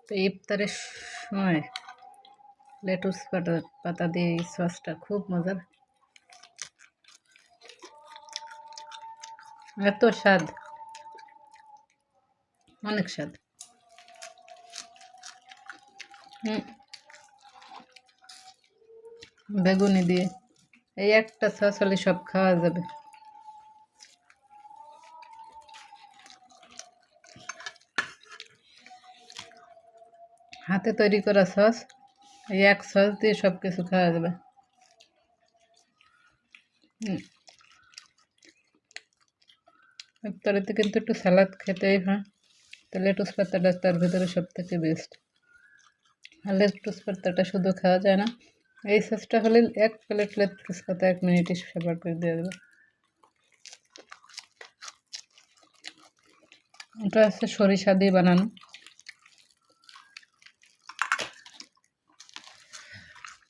তো ইফতারের সময় লেটুস পাতা দিয়ে এই সসটা খুব মজার, এত স্বাদ, অনেক স্বাদ। বেগুনি দিয়ে এই একটা সস হলে সব খাওয়া যাবে। হাতে তৈরি করা সস, এই এক সস দিয়ে সব কিছু খাওয়া যাবে। ইফতারিতে কিন্তু একটু স্যালাদ খেতেই হয়, তো লেটুস পাতাটা তার ভিতরে সব থেকে বেস্ট। আর লেটুস পাতাটা শুধু খাওয়া যায় না, এই সসটা হলে এক প্লেট লেটুস পাতা 1 মিনিটে সেবার করে দিয়ে দেবে। ওটা হচ্ছে সরিষা দিয়ে বানানো।